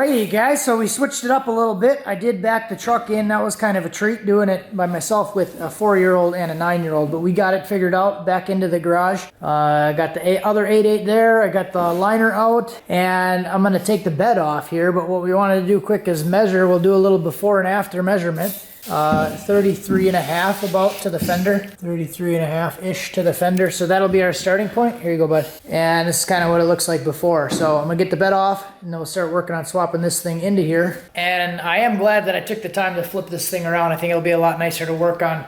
Alrighty guys, so we switched it up a little bit. I did back the truck in. That was kind of a treat doing it by myself with a 4-year-old and a 9-year-old, but we got it figured out back into the garage. I got the other 8.8 there. I got the liner out, and I'm gonna take the bed off here, but what we wanted to do quick is measure. We'll do a little before and after measurement. 33 and a half about to the fender, 33 and a half ish to the fender. So that'll be our starting point. Here you go, bud. And this is kind of what it looks like before. So I'm gonna get the bed off and then we'll start working on swapping this thing into here. And I am glad that I took the time to flip this thing around. I think it'll be a lot nicer to work on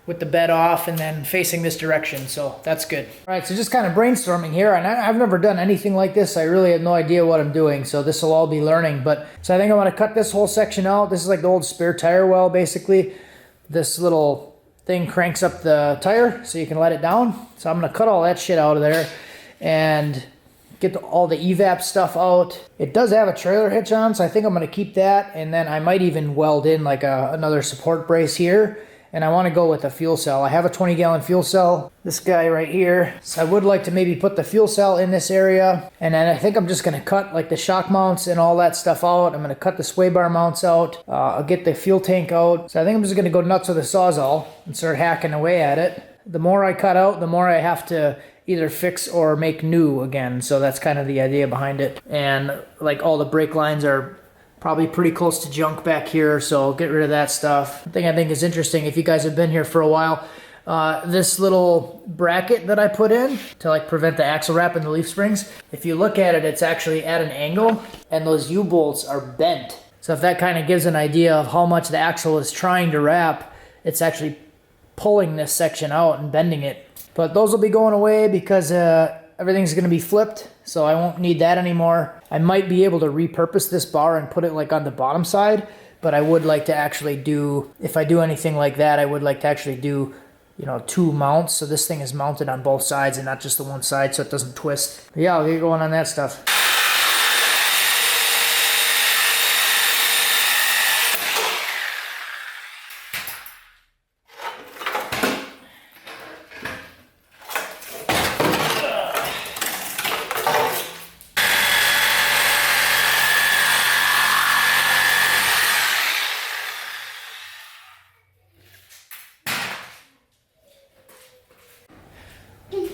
with the bed off and then facing this direction, so that's good. All right, so just kind of brainstorming here, and I've never done anything like this. I really have no idea what I'm doing, so this will all be learning. But so I think I want to cut this whole section out. This is like the old spare tire well, basically. This little thing cranks up the tire so you can let it down. So I'm gonna cut all that shit out of there and get all the evap stuff out. It does have a trailer hitch on, so I think I'm gonna keep that, and then I might even weld in like another support brace here. And I want to go with a fuel cell. I have a 20-gallon fuel cell, this guy right here. So I would like to maybe put the fuel cell in this area. And then I think I'm just going to cut like the shock mounts and all that stuff out. I'm going to cut the sway bar mounts out. I'll get the fuel tank out. So I think I'm just going to go nuts with a Sawzall and start hacking away at it. The more I cut out, the more I have to either fix or make new again. So that's kind of the idea behind it. And like all the brake lines are probably pretty close to junk back here, so I'll get rid of that stuff. The thing I think is interesting, if you guys have been here for a while, this little bracket that I put in to like prevent the axle wrap and the leaf springs, if you look at it, it's actually at an angle, and those U-bolts are bent. So if that kind of gives an idea of how much the axle is trying to wrap, it's actually pulling this section out and bending it. But those will be going away because everything's gonna be flipped, so I won't need that anymore. I might be able to repurpose this bar and put it like on the bottom side, but I would like to actually do, if I do anything like that, I would like to actually do, you know, 2 mounts. So this thing is mounted on both sides and not just the one side so it doesn't twist. But yeah, I'll get going on that stuff.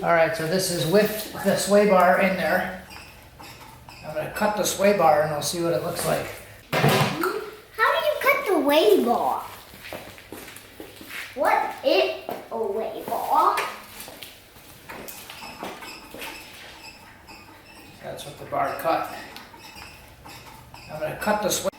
Alright, so this is with the sway bar in there. I'm going to cut the sway bar and I'll see what it looks like. How do you cut the way bar? What is a way bar? That's what the bar cut. I'm going to cut the sway.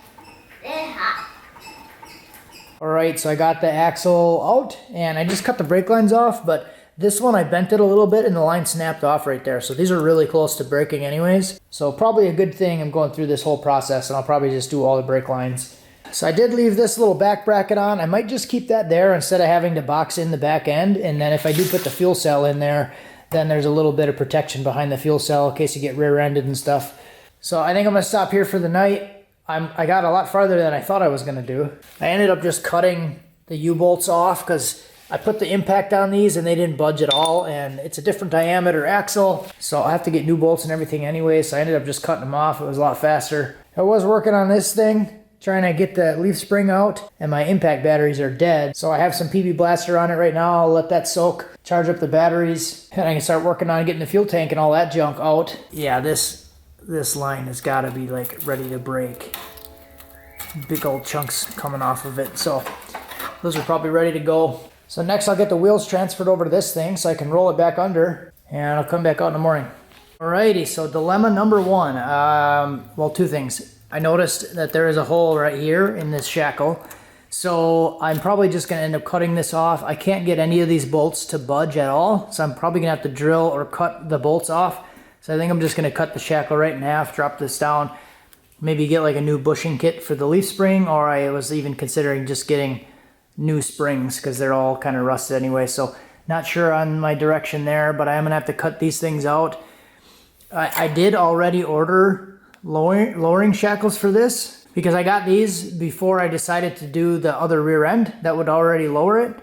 Alright, so I got the axle out and I just cut the brake lines off, but this one I bent it a little bit and the line snapped off right there. So these are really close to breaking anyways. So probably a good thing I'm going through this whole process, and I'll probably just do all the brake lines. So I did leave this little back bracket on. I might just keep that there instead of having to box in the back end. And then if I do put the fuel cell in there, then there's a little bit of protection behind the fuel cell in case you get rear-ended and stuff. So I think I'm gonna stop here for the night. I got a lot farther than I thought I was gonna do. I ended up just cutting the U-bolts off because I put the impact on these and they didn't budge at all, and it's a different diameter axle, so I have to get new bolts and everything anyway, so I ended up just cutting them off. It was a lot faster. I was working on this thing, trying to get the leaf spring out, and my impact batteries are dead, so I have some PB Blaster on it right now. I'll let that soak, charge up the batteries, and I can start working on getting the fuel tank and all that junk out. Yeah, this line has got to be like ready to break. Big old chunks coming off of it, so those are probably ready to go. So next I'll get the wheels transferred over to this thing so I can roll it back under, and I'll come back out in the morning. Alrighty, so dilemma number 1. Well, 2 things. I noticed that there is a hole right here in this shackle, so I'm probably just going to end up cutting this off. I can't get any of these bolts to budge at all, so I'm probably going to have to drill or cut the bolts off. So I think I'm just going to cut the shackle right in half, drop this down, maybe get like a new bushing kit for the leaf spring, or I was even considering just getting new springs because they're all kind of rusted anyway. So not sure on my direction there, but I am gonna have to cut these things out. I did already order lowering shackles for this because I got these before I decided to do the other rear end that would already lower it.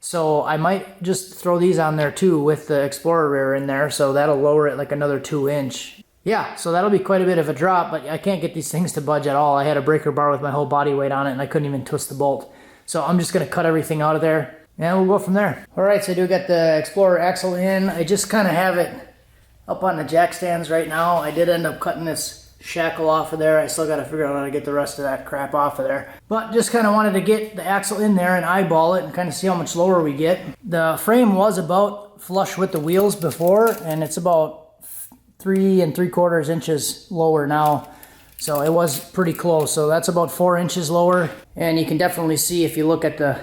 So I might just throw these on there too with the Explorer rear in there, so that'll lower it like another 2 inch. Yeah, so that'll be quite a bit of a drop, but I can't get these things to budge at all. I had a breaker bar with my whole body weight on it, and I couldn't even twist the bolt. So I'm just going to cut everything out of there, and we'll go from there. All right, so I do got the Explorer axle in. I just kind of have it up on the jack stands right now. I did end up cutting this shackle off of there. I still got to figure out how to get the rest of that crap off of there. But just kind of wanted to get the axle in there and eyeball it and kind of see how much lower we get. The frame was about flush with the wheels before, and it's about 3 3/4 inches lower now, so it was pretty close. So that's about 4 inches lower, and you can definitely see if you look at the,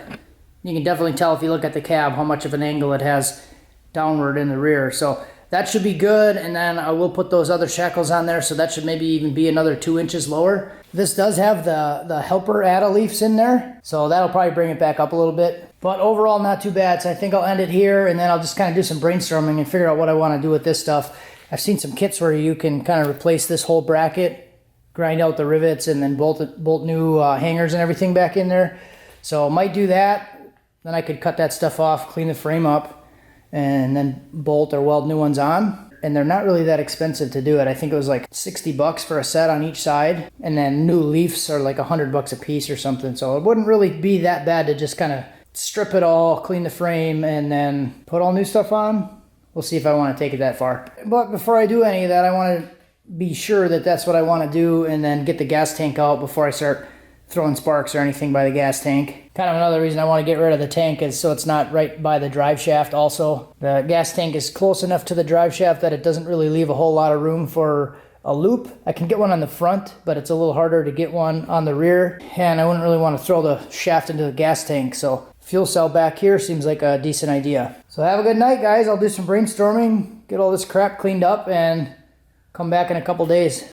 you can definitely tell if you look at the cab how much of an angle it has downward in the rear. So that should be good, and then I will put those other shackles on there, so that should maybe even be another 2 inches lower. This does have the helper add-a leafs in there, so that'll probably bring it back up a little bit. But overall, not too bad. So I think I'll end it here, and then I'll just kind of do some brainstorming and figure out what I want to do with this stuff. I've seen some kits where you can kind of replace this whole bracket, grind out the rivets, and then bolt new hangers and everything back in there. So I might do that. Then I could cut that stuff off, clean the frame up, and then bolt or weld new ones on. And they're not really that expensive to do it. I think it was like $60 for a set on each side, and then new leafs are like $100 a piece or something. So it wouldn't really be that bad to just kind of strip it all, clean the frame, and then put all new stuff on. We'll see if I want to take it that far. But before I do any of that, I want to be sure that that's what I want to do, and then get the gas tank out before I start throwing sparks or anything by the gas tank. Kind of another reason I want to get rid of the tank is so it's not right by the drive shaft also. The gas tank is close enough to the drive shaft that it doesn't really leave a whole lot of room for a loop. I can get one on the front, but it's a little harder to get one on the rear, and I wouldn't really want to throw the shaft into the gas tank, so fuel cell back here seems like a decent idea. So have a good night, guys. I'll do some brainstorming, get all this crap cleaned up, and come back in a couple days.